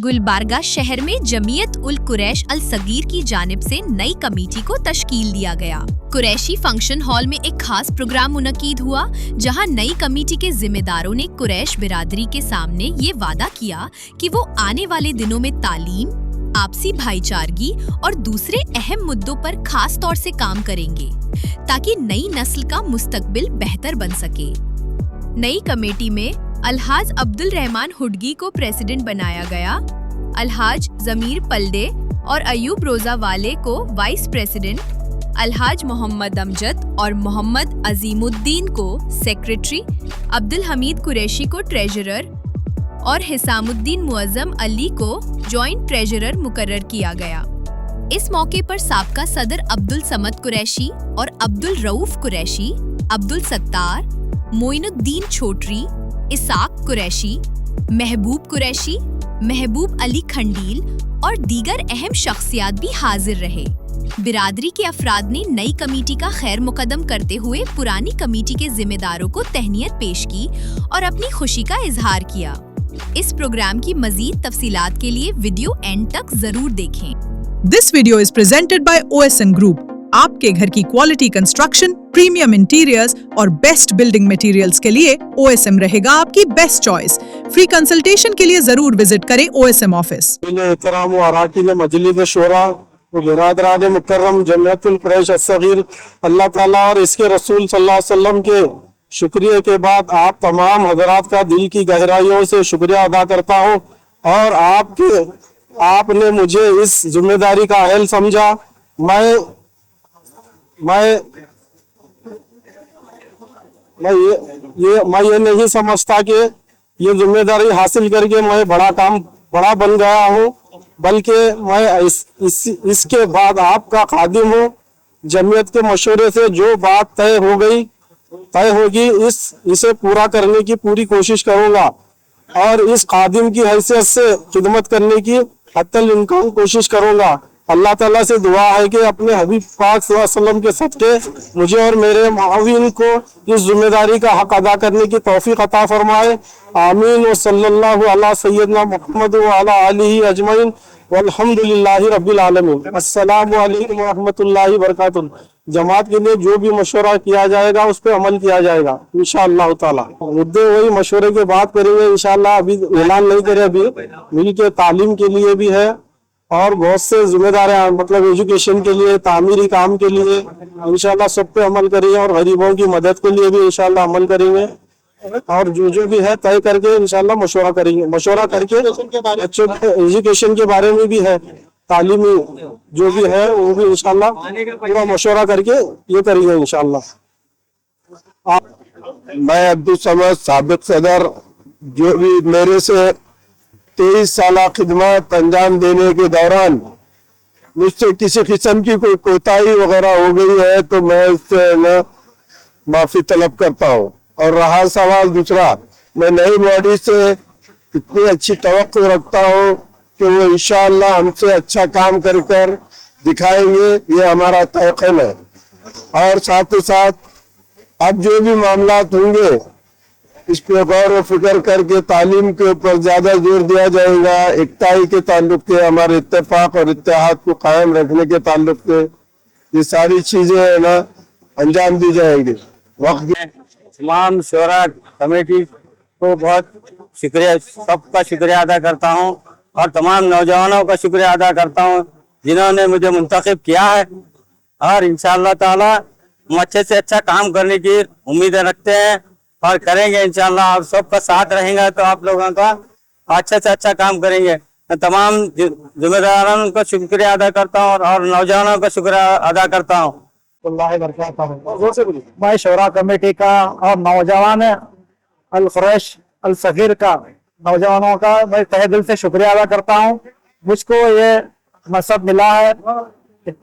गुलबर्गा शहर में जमीयत उल कुरैश अल सगीर की जानिब से नई कमेटी को तश्कील दिया गया। कुरैशी फंक्शन हॉल में एक खास प्रोग्राम मुनकीद हुआ, जहां नई कमेटी के जिम्मेदारों ने कुरैश बिरादरी के सामने ये वादा किया कि वो आने वाले दिनों में तालीम, आपसी भाईचारगी और दूसरे अहम मुद्दों पर खास तौर से काम करेंगे ताकि नई नस्ल का मुस्तकबिल बेहतर बन सके। नई कमेटी में अलहाज अब्दुल रहमान हुडगी को प्रेसिडेंट बनाया गया, अलहाज जमीर पलडे और अयूब रोजा वाले को वाइस प्रेसिडेंट, अलहाज मोहम्मद अमजद और मोहम्मद अजीमुद्दीन को सेक्रेटरी, अब्दुल हमीद कुरैशी को ट्रेजरर और हिसामुद्दीन मुअज्जम अली को जॉइंट ट्रेजरर मुकर्रर किया गया। इस मौके पर साबका सदर अब्दुल समद कुरैशी और अब्दुल रऊफ कुरैशी, अब्दुल सत्तार, मोइनुद्दीन छोटरी, इसाक कुरैशी, महबूब कुरैशी, महबूब अली खंडील और दीगर अहम शख्सियात भी हाजिर रहे। बिरादरी के अफराद ने नई कमेटी का खैर मुकदम करते हुए पुरानी कमेटी के जिम्मेदारों को तहनीयत पेश की और अपनी खुशी का इजहार किया। इस प्रोग्राम की मजीद तफसीलात के लिए वीडियो एंड तक जरूर देखें। This video is presented by OSN group. आपके घर की क्वालिटी कंस्ट्रक्शन, प्रीमियम इंटीरियर्स और बेस्ट बिल्डिंग मटेरियल्स के लिए OSM रहेगा आपकी बेस्ट चॉइस। फ्री कंसल्टेशन के लिए जरूर विजिट करें OSM ऑफिस। बिरादरान मुकर्रम जमीयतुल कुरैश अस्सगीर, अल्लाह ताला और इसके रसूल सल्लल्लाहु अलैहि वसल्लम के शुक्रिया के बाद आप तमाम हजरात का दिल की गहराइयों से शुक्रिया अदा करता हूँ और आपने मुझे इस जिम्मेदारी का अहल समझा। मैं ये नहीं समझता कि ये जिम्मेदारी हासिल करके मैं बड़ा बन गया हूँ, बल्कि मैं इसके बाद आपका खादिम हूँ। जमीयत के मशवरे से जो बात तय होगी इसे पूरा करने की पूरी कोशिश करूंगा और इस खादिम की हैसियत से खिदमत करने की हत्तल इम्कान कोशिश करूंगा। अल्लाह ताला से दुआ है कि अपने हबीब पाक सल्लल्लाहु अलैहि वसल्लम के सदके मुझे और मेरे मुआविन को इस जिम्मेदारी का हक अदा करने की तौफीक अता फरमाए। आमीन व सल्लल्लाहु अला सय्यदना मुहम्मद व अला आलिहि अजमईन वल्हम्दुलिल्लाहि रब्बिल आलमीन। अस्सलामु अलैकुम व रहमतुल्लाहि व बरकातुहू। जमात के लिए जो भी मशवरा किया जाएगा उस पर अमल किया जाएगा इंशाअल्लाह ताला। मुद्दे वही मशवरे के बात करेंगे इंशाअल्लाह, अभी ऐलान नहीं करे। अभी मिल के तालीम के लिए भी है और बहुत से जिम्मेदार मतलब एजुकेशन के लिए, तामीरी काम के लिए इंशाअल्लाह सब पे अमल करेंगे और गरीबों की मदद के लिए भी इंशाअल्लाह अमल करेंगे और जो भी है तय करके इंशाअल्लाह मशवरा करेंगे। मशवरा करके बच्चों के एजुकेशन के बारे में भी है, तालीमी जो भी है वो भी इंशाअल्लाह पूरा मशवरा करके ये करेंगे इंशाअल्लाह। मैं अब्दुल समद साबिक सदर, जो भी मेरे से 23 साल खिदमत अंजाम देने के दौरान मुझसे किसी किस्म की कोई कोताही वगैरह हो गई है तो मैं इससे माफी तलब करता हूँ। और रहा सवाल दूसरा, मैं नई बॉडी से इतनी अच्छी तवक्को रखता हूँ कि वो इंशाअल्लाह हमसे अच्छा काम कर दिखाएंगे, ये हमारा तयकीन है। और साथ ही साथ अब जो भी मामलात होंगे इस पे गौर व फिक्र करके तालीम के ऊपर ज्यादा जोर दिया जाएगा। एकताई के ताल्लुक से, हमारे इत्तेफाक और इत्तेहाद को कायम रखने के ताल्लुक से ये सारी चीजें है ना अंजाम दी जाएंगी। वक्त तमाम शोरा कमेटी को बहुत शुक्रिया, सबका शुक्रिया अदा करता हूँ और तमाम नौजवानों का शुक्रिया अदा करता हूँ जिन्होंने मुझे मुंतखब किया है और इंशाअल्लाह ताला हम अच्छे से अच्छा काम करने की उम्मीद रखते हैं और करेंगे इंशाअल्लाह। आप सबका साथ रहेंगे तो आप लोगों का अच्छे से अच्छा काम करेंगे। मैं तमाम जिम्मेदारों का शुक्रिया अदा करता हूँ और नौजवानों का शुक्रिया अदा करता हूँ। मैं शोरा कमेटी का और नौजवान अल कुरैश अल सगीर का नौजवानों का मैं तहे दिल से शुक्रिया अदा करता हूँ। मुझको ये मसब मिला है,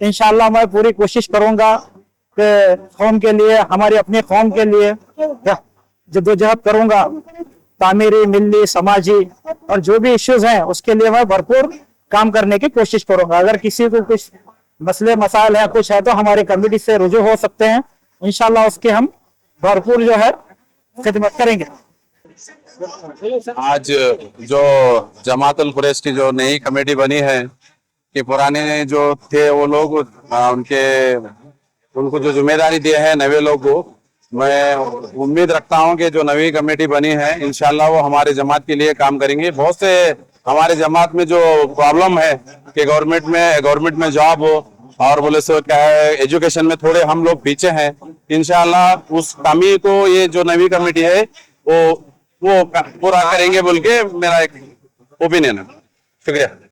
इंशाअल्लाह मैं पूरी कोशिश करूंगा कि कौम के लिए, हमारी अपनी कौम के लिए जद्दोजहद करूंगा। तामीरी, मिली, समाजी और जो भी इश्यूज हैं उसके लिए मैं भरपूर काम करने की कोशिश करूंगा। अगर किसी को कुछ मसले मसाइल है, कुछ है तो हमारी कमेटी से रुजू हो सकते हैं। इंशाअल्लाह उसके हम भरपूर जो है खिदमत करेंगे। आज जो जमातुल कुरैश की जो नई कमेटी बनी है कि पुराने जो थे वो लोग उनको जो जिम्मेदारी दिए है नए लोग को, मैं उम्मीद रखता हूं कि जो नई कमेटी बनी है इंशाल्लाह वो हमारे जमात के लिए काम करेंगे। बहुत से हमारे जमात में जो प्रॉब्लम है कि गवर्नमेंट में जॉब हो और बोले सो क्या है एजुकेशन में थोड़े हम लोग पीछे हैं, इंशाल्लाह उस कमी को ये जो नई कमेटी है वो पूरा करेंगे बोल के मेरा एक ओपिनियन है। शुक्रिया।